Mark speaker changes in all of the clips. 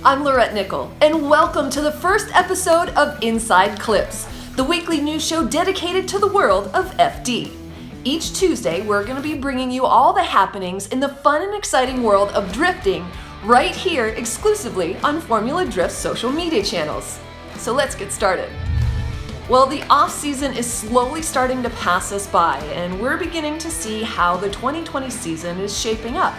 Speaker 1: I'm Laurette Nicoll, and welcome to the first episode of Inside Clips, the weekly news show dedicated to the world of FD. Each Tuesday, we're going to be bringing you all the happenings in the fun and exciting world of drifting right here exclusively on Formula Drift's social media channels. So let's get started. Well, the off-season is slowly starting to pass us by, and we're beginning to see how the 2020 season is shaping up.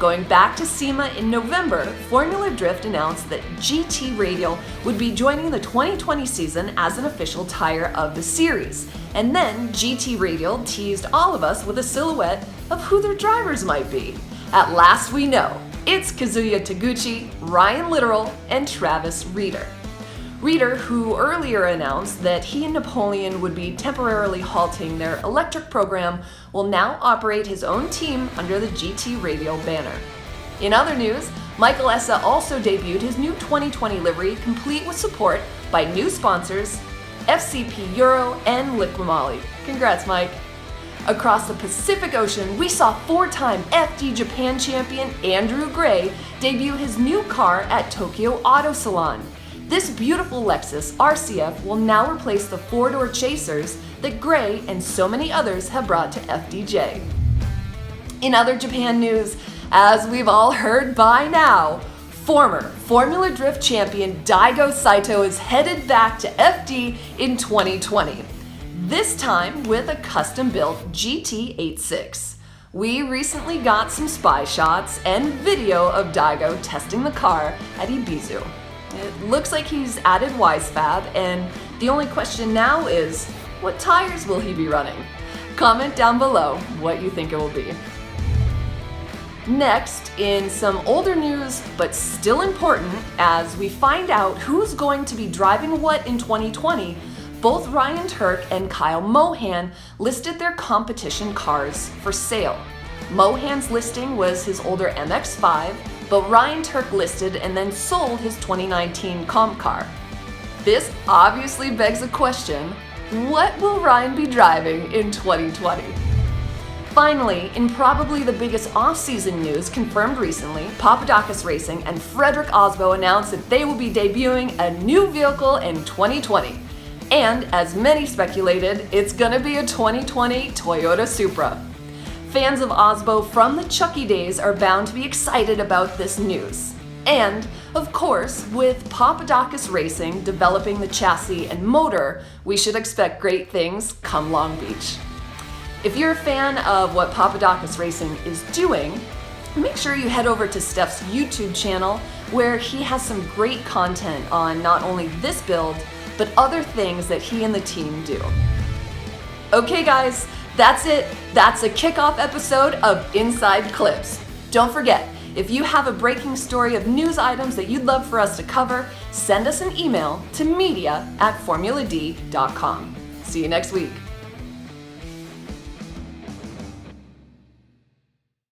Speaker 1: Going back to SEMA in November, Formula Drift announced that GT Radial would be joining the 2020 season as an official tire of the series. And then GT Radial teased all of us with a silhouette of who their drivers might be. At last we know, it's Kazuya Taguchi, Ryan Littoral, and Travis Reeder. Reeder, who earlier announced that he and Napoleon would be temporarily halting their electric program, will now operate his own team under the GT Radial banner. In other news, Michael Essa also debuted his new 2020 livery, complete with support by new sponsors, FCP Euro and Liquimali. Congrats, Mike. Across the Pacific Ocean, we saw four-time FD Japan champion Andrew Gray debut his new car at Tokyo Auto Salon. This beautiful Lexus RCF will now replace the four-door chasers that Gray and so many others have brought to FDJ. In other Japan news, as we've all heard by now, former Formula Drift champion Daigo Saito is headed back to FD in 2020, this time with a custom-built GT86. We recently got some spy shots and video of Daigo testing the car at Ibizu. It looks like he's added WiseFab, and the only question now is, what tires will he be running? Comment down below what you think it will be. Next, in some older news, but still important, as we find out who's going to be driving what in 2020, both Ryan Tuerck and Kyle Mohan listed their competition cars for sale. Mohan's listing was his older MX-5, but Ryan Tuerck listed and then sold his 2019 comp car. This obviously begs a question: what will Ryan be driving in 2020? Finally, in probably the biggest off-season news confirmed recently, Papadakis Racing and Frederick Osbo announced that they will be debuting a new vehicle in 2020. And as many speculated, it's gonna be a 2020 Toyota Supra. Fans of Osbo from the Chucky days are bound to be excited about this news. And, of course, with Papadakis Racing developing the chassis and motor, we should expect great things come Long Beach. If you're a fan of what Papadakis Racing is doing, make sure you head over to Steph's YouTube channel, where he has some great content on not only this build, but other things that he and the team do. Okay guys, that's it. That's a kickoff episode of Inside Clips. Don't forget, if you have a breaking story of news items that you'd love for us to cover, send us an email to media@formulad.com. See you next week.